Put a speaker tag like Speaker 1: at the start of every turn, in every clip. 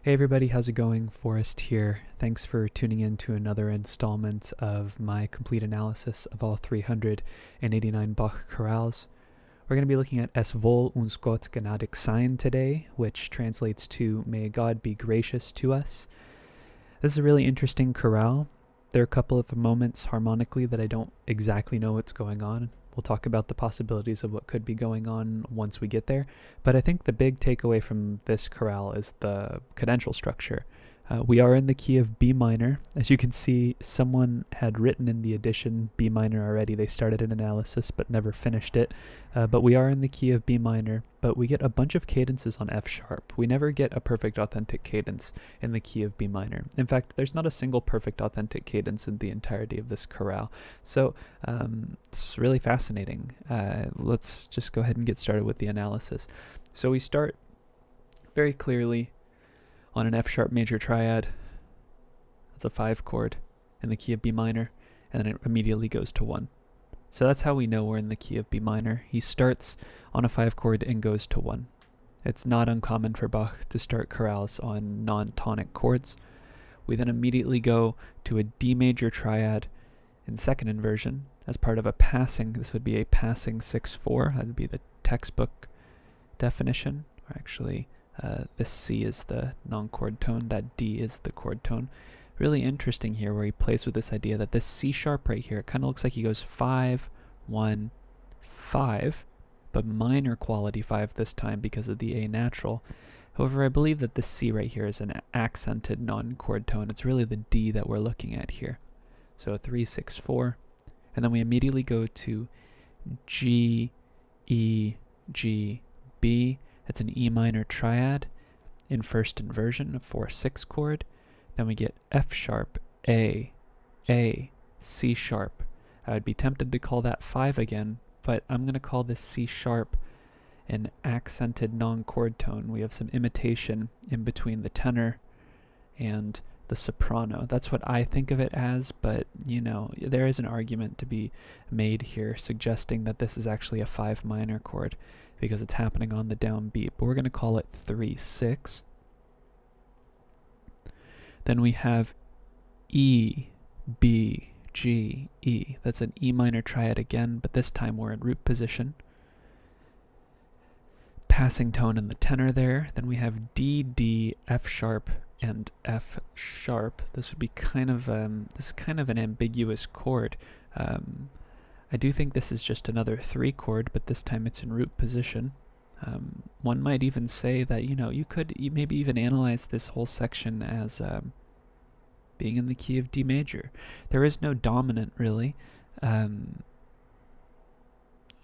Speaker 1: Hey everybody, how's it going? Forrest here. Thanks for tuning in to another installment of my complete analysis of all 389 Bach chorales. We're going to be looking at Es woll uns Gott genädig sein today, which translates to May God be gracious to us. This is a really interesting chorale. There are a couple of moments harmonically that I don't exactly know what's going on. We'll talk about the possibilities of what could be going on once we get there. But I think the big takeaway from this chorale is the cadential structure. We are in the key of B minor. As you can see, someone had written in the edition B minor already. They started an analysis but never finished it. But we are in the key of B minor, but we get a bunch of cadences on F sharp. We never get a perfect authentic cadence in the key of B minor. In fact, there's not a single perfect authentic cadence in the entirety of this chorale. So it's really fascinating. Let's just go ahead and get started with the analysis. So we start very clearly on an F sharp major triad. That's a 5 chord in the key of B minor, and then it immediately goes to 1. So that's how we know we're in the key of B minor. He starts on a 5 chord and goes to 1. It's not uncommon for Bach to start chorales on non-tonic chords. We then immediately go to a D major triad in second inversion as part of a passing. This would be a passing 6-4. That would be the textbook definition, or actually this C is the non-chord tone, that D is the chord tone. Really interesting here where he plays with this idea that this C sharp right here, it kind of looks like he goes 5, 1, 5, but minor quality 5 this time because of the A natural. However, I believe that this C right here is an accented non-chord tone. It's really the D that we're looking at here. So 3, 6, 4, and then we immediately go to G, E, G, B. It's an E minor triad in first inversion, a 4-6 chord. Then we get F sharp, A, C sharp. I would be tempted to call that 5 again, but I'm going to call this C sharp an accented non-chord tone. We have some imitation in between the tenor and the soprano. That's what I think of it as, but you know, there is an argument to be made here suggesting that this is actually a 5 minor chord because it's happening on the downbeat, but we're going to call it 3-6. Then we have E, B, G, E. That's an E minor triad again, but this time we're in root position. Passing tone in the tenor there. Then we have D, D, F sharp, and F sharp. This would be kind of an ambiguous chord. I do think this is just another 3 chord, but this time it's in root position. One might even say that, you could maybe even analyze this whole section as being in the key of D major. There is no dominant, really.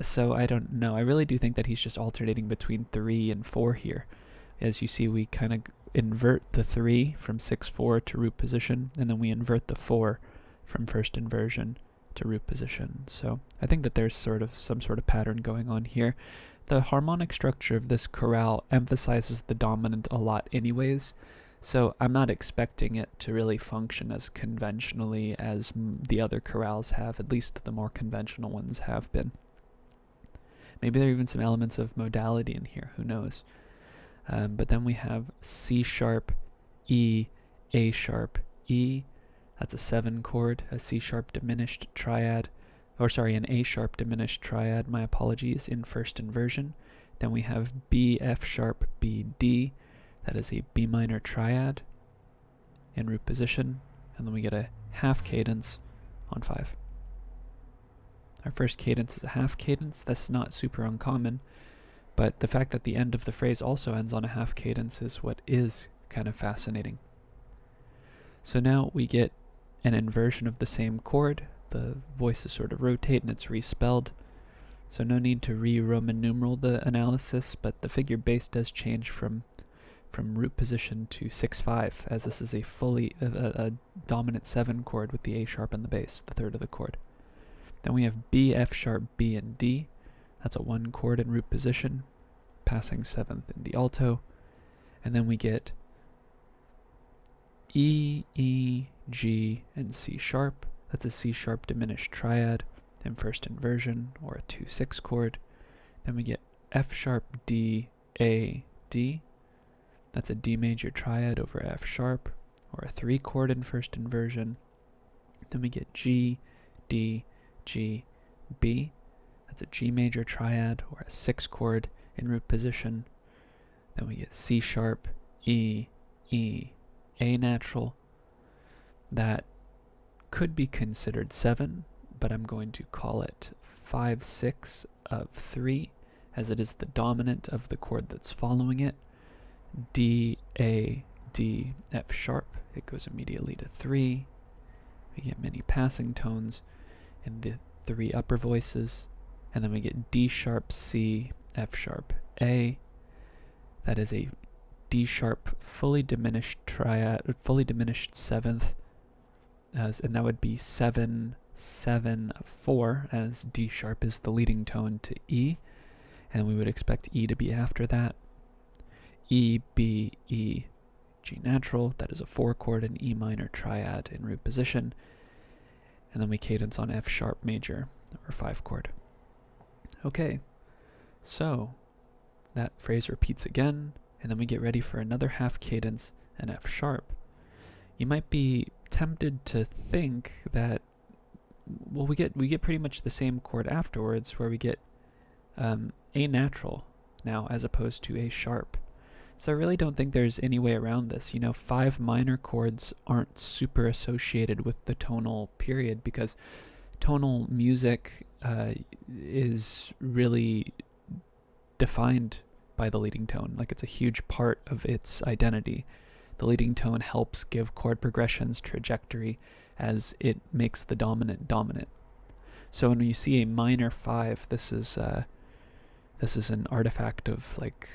Speaker 1: So I don't know. I really do think that he's just alternating between 3 and 4 here. As you see, we kind of invert the 3 from 6-4 to root position, and then we invert the 4 from first inversion to root position. So I think that there's some sort of pattern going on here. The harmonic structure of this chorale emphasizes the dominant a lot anyways, so I'm not expecting it to really function as conventionally as the other chorales have, at least the more conventional ones have been. Maybe there are even some elements of modality in here, who knows. But then we have C sharp, E, A sharp, E. That's a 7 chord, a C sharp diminished triad, an A sharp diminished triad, my apologies, in first inversion. Then we have B, F sharp, B, D. That is a B minor triad in root position. And then we get a half cadence on 5. Our first cadence is a half cadence. That's not super uncommon, but the fact that the end of the phrase also ends on a half cadence is what is kind of fascinating. So now we get an inversion of the same chord. The voices sort of rotate and it's respelled. So no need to re-Roman numeral the analysis, but the figure base does change from root position to 6-5, as this is a dominant 7 chord with the A sharp in the bass, the third of the chord. Then we have B, F sharp, B, and D. That's a 1 chord in root position, passing 7th in the alto. And then we get E, E, G, and C sharp. That's a C sharp diminished triad in first inversion, or a 2-6 chord. Then we get F sharp, D, A, D. That's a D major triad over F sharp, or a 3-chord in first inversion. Then we get G, D, G, B. That's a G major triad, or a 6-chord in root position. Then we get C sharp, E, E, A natural. That could be considered 7, but I'm going to call it 5/6 of 3, as it is the dominant of the chord that's following it. D, A, D, F sharp. It goes immediately to 3. We get many passing tones in the 3 upper voices. And then we get D sharp, C, F sharp, A. That is a D sharp fully diminished triad, fully diminished 7th, and that would be 7, 7, 4, as D sharp is the leading tone to E, and we would expect E to be after that. E, B, E, G natural, that is a 4-chord and E minor triad in root position, and then we cadence on F sharp major, or 5-chord. Okay, so that phrase repeats again, and then we get ready for another half cadence and F sharp. You might be tempted to think that, well, we get pretty much the same chord afterwards, where we get A natural now as opposed to A sharp. So I really don't think there's any way around this. 5 minor chords aren't super associated with the tonal period, because tonal music is really defined by the leading tone. Like, it's a huge part of its identity. The leading tone helps give chord progressions trajectory as it makes the dominant dominant. So when you see a minor 5, this is an artifact of like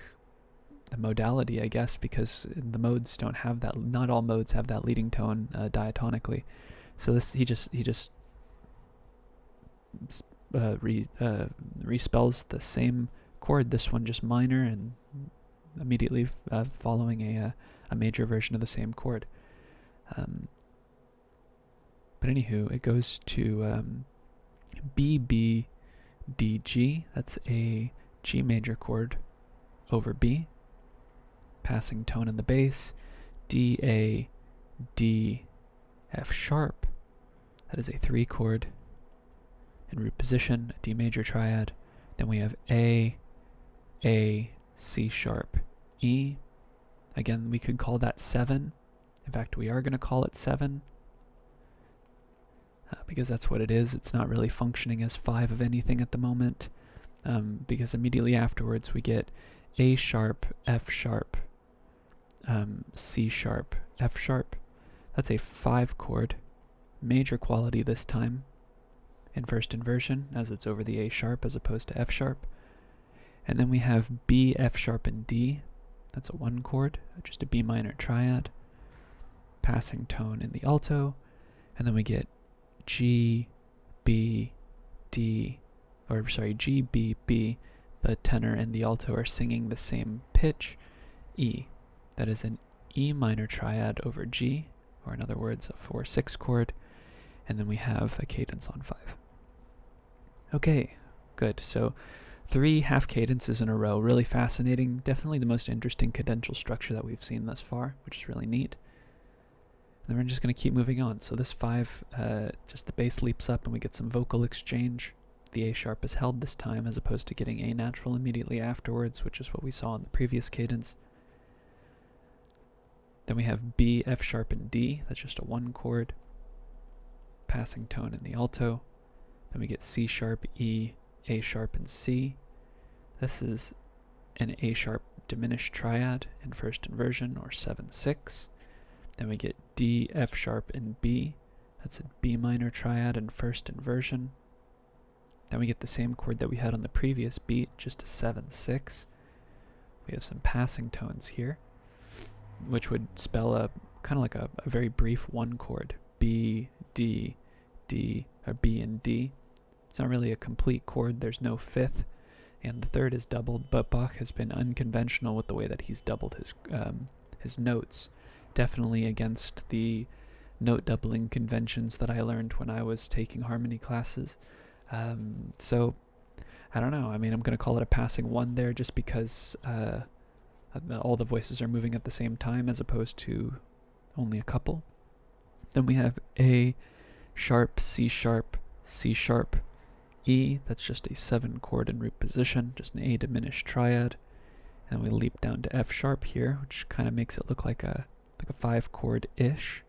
Speaker 1: the modality, I guess, because the modes don't have that. Not all modes have that leading tone diatonically. So this he just respells the same chord, this one just minor, and immediately following a major version of the same chord. But anywho, it goes to B, B, D, G. That's a G major chord over B. Passing tone in the bass. D, A, D, F sharp. That is a 3-chord in root position, a D major triad. Then we have A, C sharp, E. Again, we could call that 7. In fact, we are going to call it 7 because that's what it is. It's not really functioning as 5 of anything at the moment, because immediately afterwards we get A sharp, F sharp, C sharp, F sharp. That's a 5-chord, major quality this time, in first inversion, as it's over the A sharp as opposed to F sharp. And then we have B, F sharp, and D. That's a 1-chord, just a B minor triad. Passing tone in the alto. And then we get G, B, D, G, B, B. The tenor and the alto are singing the same pitch, E. That is an E minor triad over G, or in other words, a 4/6 chord. And then we have a cadence on 5. Okay, good. So 3 half cadences in a row, really fascinating. Definitely the most interesting cadential structure that we've seen thus far, which is really neat. And then we're just going to keep moving on. So this 5, just the bass leaps up and we get some vocal exchange. The A sharp is held this time as opposed to getting A natural immediately afterwards, which is what we saw in the previous cadence. Then we have B, F sharp, and D. That's just a 1-chord. Passing tone in the alto. Then we get C sharp, E, A sharp, and C. This is an A sharp diminished triad in first inversion, or 7/6. Then we get D, F sharp, and B. That's a B minor triad in first inversion. Then we get the same chord that we had on the previous beat, just a 7/6. We have some passing tones here, which would spell a kind of like a very brief 1-chord, B, D, D, or B and D. It's not really a complete chord. There's no 5th, and the 3rd is doubled, but Bach has been unconventional with the way that he's doubled his notes. Definitely against the note doubling conventions that I learned when I was taking harmony classes. So I don't know. I mean, I'm going to call it a passing 1 there, just because all the voices are moving at the same time as opposed to only a couple. Then we have A sharp, C sharp, C sharp, E. That's just a 7 chord in root position, just an A diminished triad. And we leap down to F sharp here, which kind of makes it look like a 5 chord ish.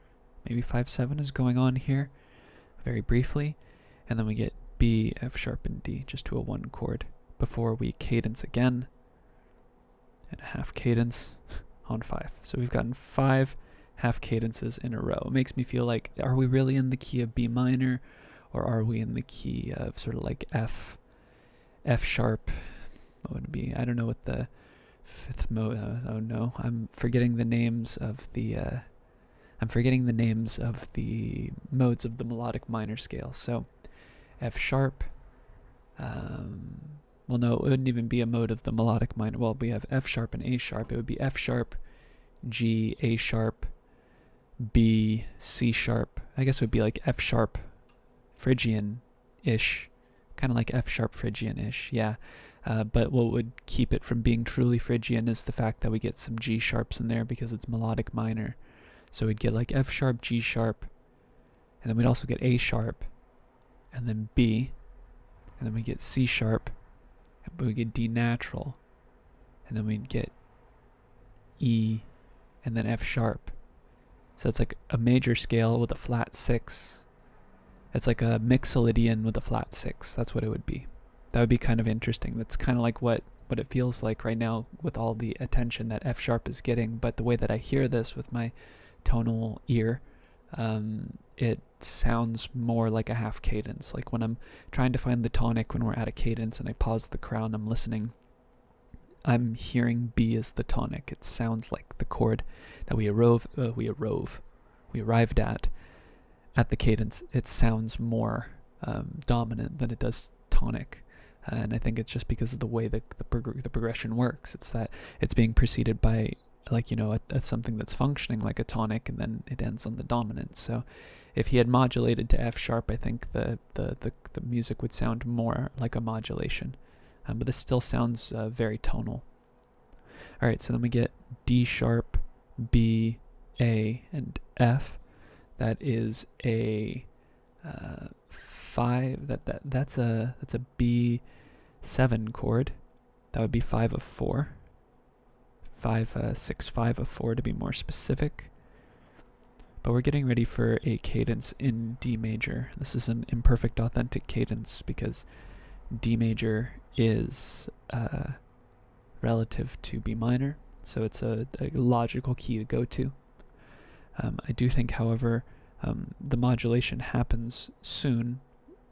Speaker 1: Maybe 5/7 is going on here, very briefly. And then we get B, F sharp, and D, just to a 1 chord, before we cadence again, and a half cadence on 5. So we've gotten 5 half cadences in a row. It makes me feel like, are we really in the key of B minor, or are we in the key of sort of like F sharp? What would it be? I don't know what the fifth mode. Oh no, I'm forgetting the names of the. I'm forgetting the names of the modes of the melodic minor scale. So, F sharp. Well, no, it wouldn't even be a mode of the melodic minor. Well, we have F sharp and A sharp. It would be F sharp, G, A sharp, B, C sharp. I guess it would be like F sharp, Phrygian-ish, kind of like F sharp Phrygian-ish. Yeah. But what would keep it from being truly Phrygian is the fact that we get some G sharps in there because it's melodic minor. So we'd get like F sharp, G sharp, and then we'd also get A sharp, and then B, and then we get C sharp, but we get D natural, and then we'd get E, and then F sharp. So it's like a major scale with a flat 6. It's like a mixolydian with a flat 6. That's what it would be. That would be kind of interesting. That's kind of like what it feels like right now with all the attention that F sharp is getting, but the way that I hear this with my tonal ear, it sounds more like a half cadence. Like when I'm trying to find the tonic when we're at a cadence and I pause the crown, I'm listening, I'm hearing B as the tonic. It sounds like the chord that we arrived at the cadence. It sounds more dominant than it does tonic. And I think it's just because of the way that the progression works. It's that it's being preceded by, like, you know, something that's functioning like a tonic, and then it ends on the dominant. So if he had modulated to F sharp, I think the music would sound more like a modulation. But this still sounds very tonal. All right, so then we get D sharp, B, A, and F. That is a 5. That's a B7 chord. That would be 5 of 4. 6, 5 of 4 to be more specific. But we're getting ready for a cadence in D major. This is an imperfect authentic cadence because D major is relative to B minor, so it's a logical key to go to. I do think, however, the modulation happens soon.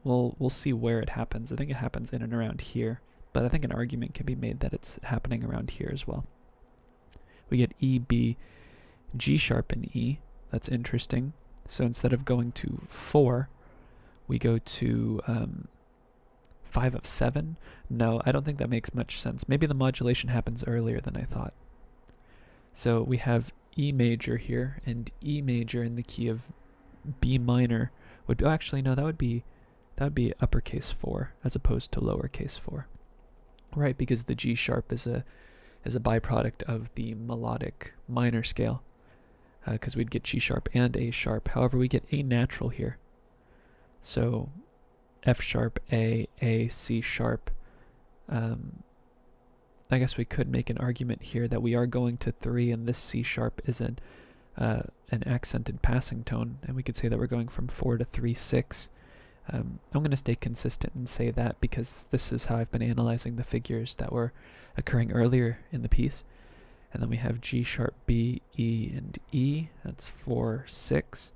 Speaker 1: We'll see where it happens. I think it happens in and around here, but I think an argument can be made that it's happening around here as well. We get E, B, G sharp, and E. That's interesting. So instead of going to 4, we go to 5 of 7. No, I don't think that makes much sense. Maybe the modulation happens earlier than I thought. So we have E major here, and E major in the key of B minor would actually, no, that would be uppercase 4 as opposed to lowercase 4, right? Because the G sharp is a byproduct of the melodic minor scale, because we'd get G sharp and A sharp. However, we get A natural here, so F sharp, A, C sharp. I guess we could make an argument here that we are going to 3, and this C sharp is an accented passing tone, and we could say that we're going from 4 to 3, 6. I'm going to stay consistent and say that because this is how I've been analyzing the figures that were occurring earlier in the piece. And then we have G sharp, B, E, and E. That's 4, 6.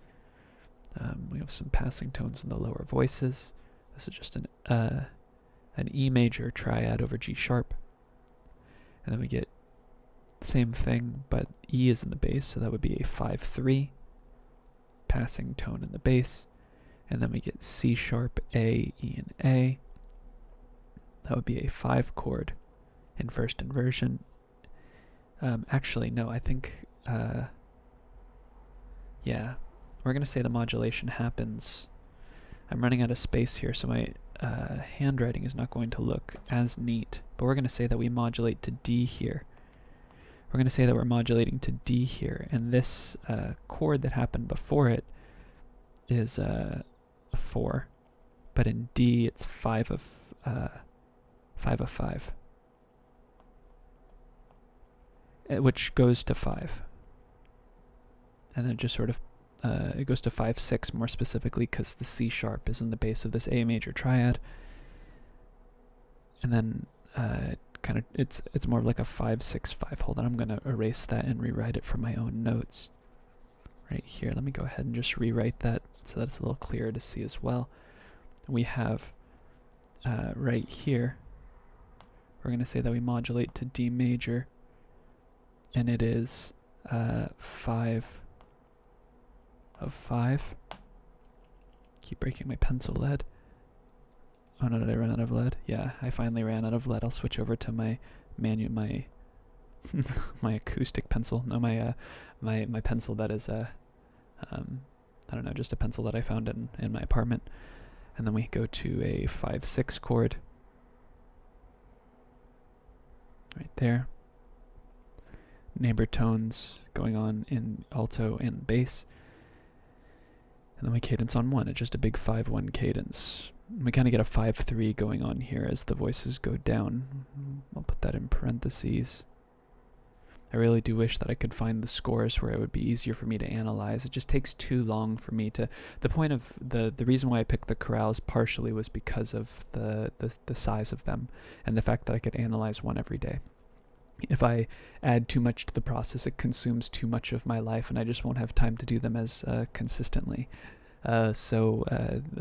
Speaker 1: We have some passing tones in the lower voices. This is just an E major triad over G sharp. And then we get same thing, but E is in the bass, so that would be a 5-3 passing tone in the bass. And then we get C sharp, A, E, and A. That would be a 5 chord in first inversion. Actually, no, I think, yeah, we're going to say the modulation happens. I'm running out of space here, so my handwriting is not going to look as neat, but we're going to say that we modulate to D here. we're going to say that we're modulating to D here, and this chord that happened before it is a 4, but in D it's 5 of 5, which goes to 5, and then it just sort of it goes to 5/6 more specifically because the C sharp is in the base of this A major triad, and then it's more like a 5/6/5. Hold on, I'm gonna erase that and rewrite it for my own notes. Right here, let me go ahead and just rewrite that so that it's a little clearer to see as well. We have right here, we're gonna say that we modulate to D major, and it is 5 of 5. Keep breaking my pencil lead. Oh no, did I run out of lead? Yeah, I finally ran out of lead. I'll switch over to my my acoustic pencil. No, my pencil that is I don't know, just a pencil that I found in my apartment. And then we go to a 5/6 chord. Right there. Neighbor tones going on in alto and bass. And then we cadence on 1. It's just a big 5/1 cadence. We kind of get a 5/3 going on here as the voices go down. I'll put that in parentheses. I really do wish that I could find the scores where it would be easier for me to analyze. It just takes too long for me to... The point of the reason why I picked the chorales partially was because of the size of them and the fact that I could analyze one every day. If I add too much to the process, it consumes too much of my life, and I just won't have time to do them as consistently. So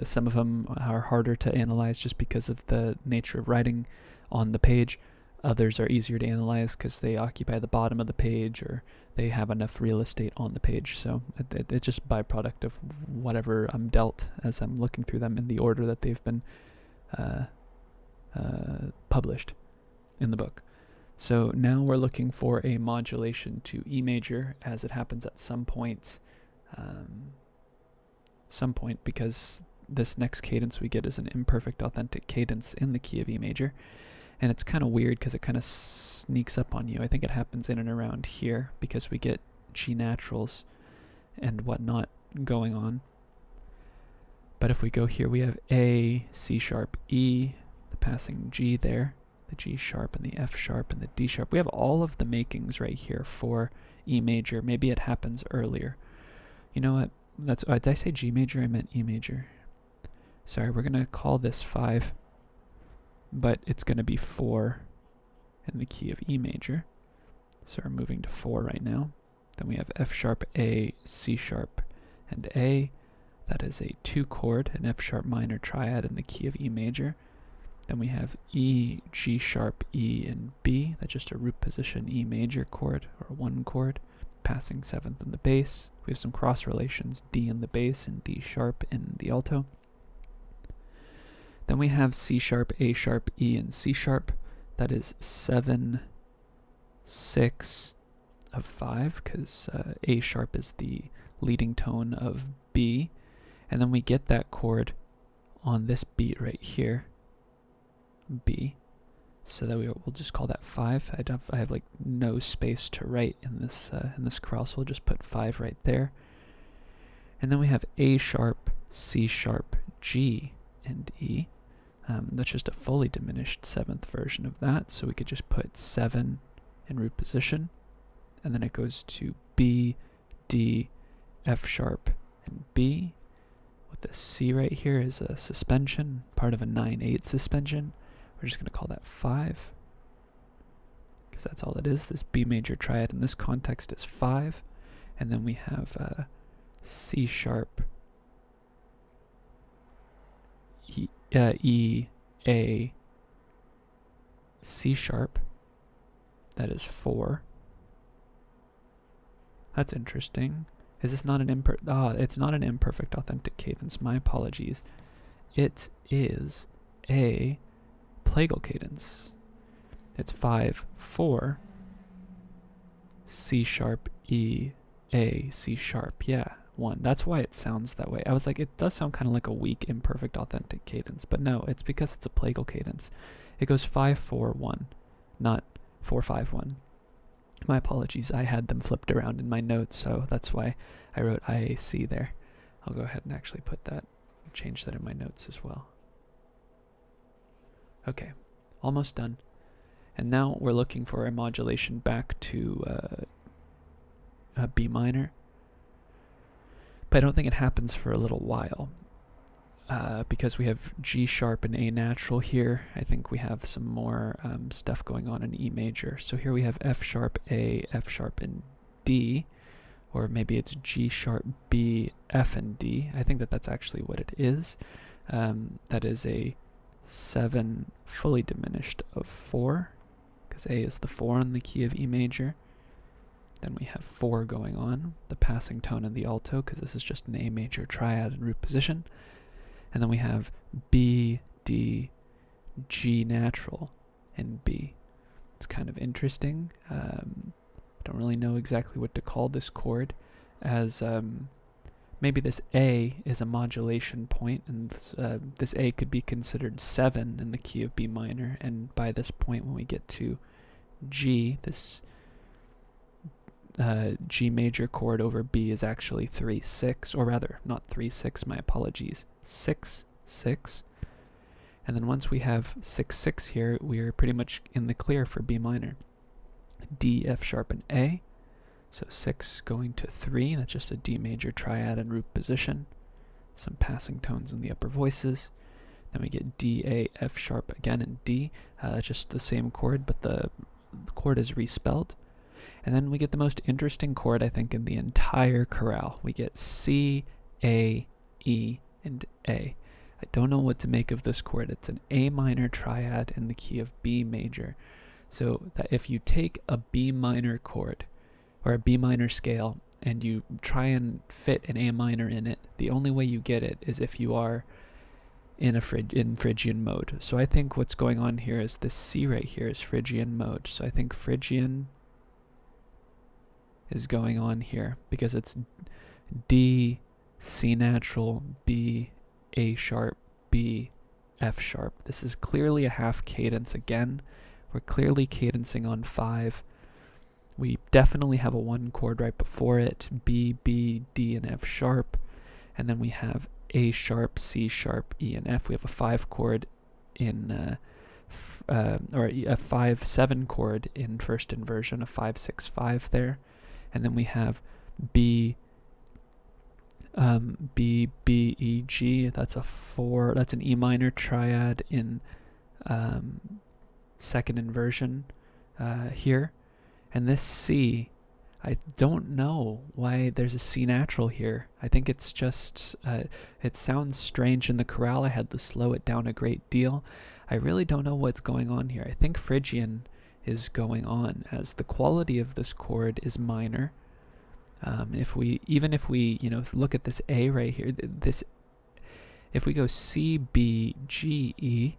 Speaker 1: some of them are harder to analyze just because of the nature of writing on the page. Others are easier to analyze because they occupy the bottom of the page, or they have enough real estate on the page. So it's just a byproduct of whatever I'm dealt as I'm looking through them in the order that they've been published in the book. So now we're looking for a modulation to E major, as it happens at some point, because this next cadence we get is an imperfect authentic cadence in the key of E major. And it's kind of weird because it kind of sneaks up on you. I think it happens in and around here because we get G naturals and whatnot going on. But if we go here, we have A, C sharp, E, the passing G there, the G sharp and the F sharp and the D sharp. We have all of the makings right here for E major. Maybe it happens earlier. You know what? Did I say G major? I meant E major. Sorry, we're going to call this 5, but it's going to be 4 in the key of E major. So we're moving to 4 right now. Then we have F sharp, A, C sharp, and A. That is a 2 chord, an F sharp minor triad in the key of E major. Then we have E, G sharp, E, and B. That's just a root position E major chord, or 1 chord, passing 7th in the bass. We have some cross relations, D in the bass and D sharp in the alto. Then we have C sharp, A sharp, E, and C sharp. That is 7/6 of 5, because A sharp is the leading tone of B. And then we get that chord on this beat right here, B. So that we'll just call that 5. I have like no space to write in this chorale, so we'll just put 5 right there. And then we have A sharp, C sharp, G, and E. That's just a fully diminished 7th version of that, so we could just put 7 in root position, and then it goes to B, D, F sharp, and B. With the C right here is a suspension, part of a 9/8 suspension. We're just going to call that 5, because that's all it is. This B major triad in this context is 5, and then we have C sharp, E, A, C sharp. That is 4. That's interesting. Is this not an it's not an imperfect authentic cadence. My apologies. It is a plagal cadence. It's 5/4, C sharp, E, A, C sharp. Yeah, 1. That's why it sounds that way. I was like, it does sound kind of like a weak imperfect authentic cadence, but no, it's because it's a plagal cadence. It goes 5/4/1, not 4/5/1. My apologies, I had them flipped around in my notes, so that's why I wrote IAC there. I'll go ahead and actually put that, change that in my notes as well. Okay, almost done. And now we're looking for a modulation back to a B minor. But I don't think it happens for a little while. Because we have G sharp and A natural here, I think we have some more stuff going on in E major. So here we have F sharp, A, F sharp, and D, or maybe it's G sharp, B, F, and D. I think that that's actually what it is. That is a 7 fully diminished of 4, because A is the 4 in the key of E major. Then we have 4 going on, the passing tone and the alto, because this is just an A major triad in root position. And then we have B, D, G natural, and B. It's kind of interesting. I don't really know exactly what to call this chord, as maybe this A is a modulation point, and this A could be considered 7 in the key of B minor, and by this point when we get to G, this G major chord over B is actually 3-6, or rather, not 3-6, my apologies, 6-6. And then once we have 6-6 here, we're pretty much in the clear for B minor. D, F sharp, and A. So 6 going to 3, that's just a D major triad in root position. Some passing tones in the upper voices. Then we get D, A, F sharp again, and D. That's just the same chord, but the chord is respelled. And then we get the most interesting chord, I think, in the entire chorale. We get C, A, E, and A. I don't know what to make of this chord. It's an A minor triad in the key of B major. So that if you take a B minor chord, or a B minor scale, and you try and fit an A minor in it, the only way you get it is if you are in Phrygian mode. So I think what's going on here is this C right here is Phrygian mode. So I think Phrygian is going on here because it's D, C natural, B, A sharp, B, F sharp. This is clearly a half cadence again. We're clearly cadencing on 5. We definitely have a 1 chord right before it, B, B, D, and F sharp. And then we have A sharp, C sharp, E, and F. We have a 5 chord in, or a 5-7 chord in first inversion, a 5-6-5 there. And then we have B, B, B, E, G. That's a 4. That's an E minor triad in second inversion here. And this C, I don't know why there's a C natural here. I think it's just, it sounds strange in the chorale. I had to slow it down a great deal. I really don't know what's going on here. I think Phrygian is going on, as the quality of this chord is minor. Even if we look at this A right here, if we go C, B, G, E,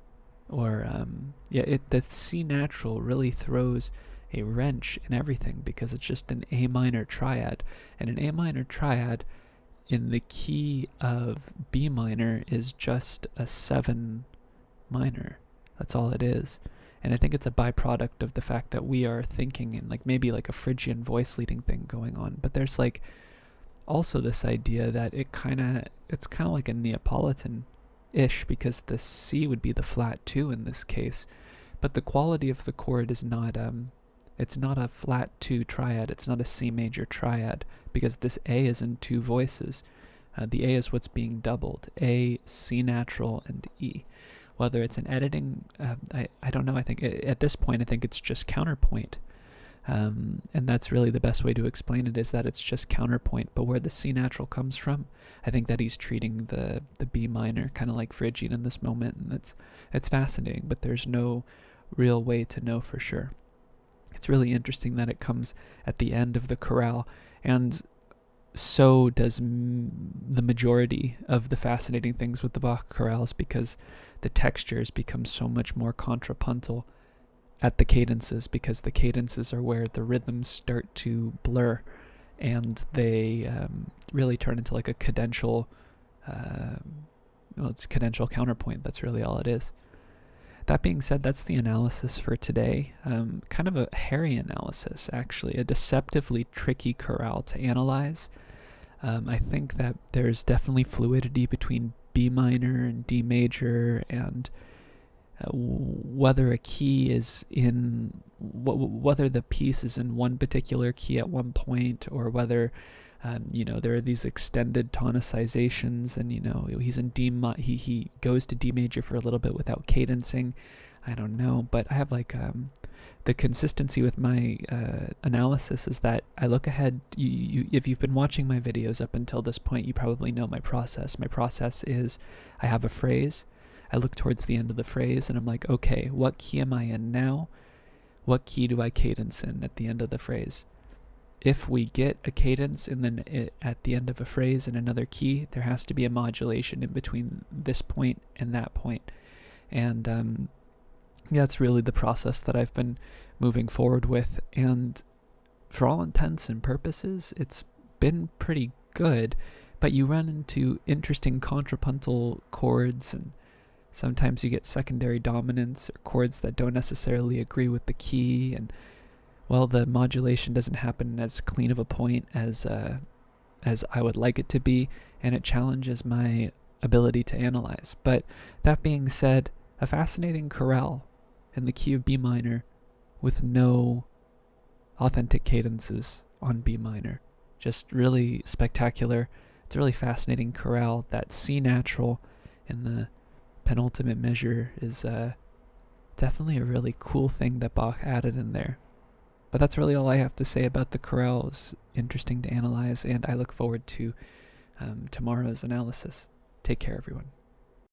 Speaker 1: or the C natural really throws a wrench in everything, because it's just an A minor triad, and an A minor triad in the key of B minor is just a 7 minor. That's all it is. And I think it's a byproduct of the fact that we are thinking in maybe a Phrygian voice leading thing going on. But there's also this idea that it's kind of like a Neapolitan-ish, because the C would be the flat 2 in this case. But the quality of the chord is not, it's not a flat 2 triad, it's not a C major triad, because this A is in 2 voices. The A is what's being doubled, A, C natural, and E. Whether it's an editing, I don't know. I think at this point, I think it's just counterpoint. And that's really the best way to explain it, is that it's just counterpoint. But where the C natural comes from, I think that he's treating the B minor kind of like Phrygian in this moment. And it's fascinating, but there's no real way to know for sure. It's really interesting that it comes at the end of the chorale, and so does the majority of the fascinating things with the Bach chorales, because the textures become so much more contrapuntal at the cadences, because the cadences are where the rhythms start to blur, and they really turn into a cadential, it's cadential counterpoint. That's really all it is. That being said, that's the analysis for today. Kind of a hairy analysis, actually, a deceptively tricky chorale to analyze. I think that there's definitely fluidity between B minor and D major, and whether a key is in, whether the piece is in one particular key at one point, or whether there are these extended tonicizations, and he's in he goes to D major for a little bit without cadencing. I don't know, but I have the consistency with my analysis is that I look ahead. If you've been watching my videos up until this point, you probably know my process. My process is I have a phrase, I look towards the end of the phrase, and I'm like, okay, what key am I in now? What key do I cadence in at the end of the phrase? If we get a cadence and then at the end of a phrase in another key, there has to be a modulation in between this point and that point. And that's really the process that I've been moving forward with. And for all intents and purposes, it's been pretty good, but you run into interesting contrapuntal chords, and sometimes you get secondary dominants or chords that don't necessarily agree with the key, and well, the modulation doesn't happen as clean of a point as I would like it to be, and it challenges my ability to analyze. But that being said, a fascinating chorale in the key of B minor with no authentic cadences on B minor. Just really spectacular. It's a really fascinating chorale. That C natural in the penultimate measure is definitely a really cool thing that Bach added in there. But that's really all I have to say about the chorale. It's interesting to analyze, and I look forward to tomorrow's analysis. Take care, everyone.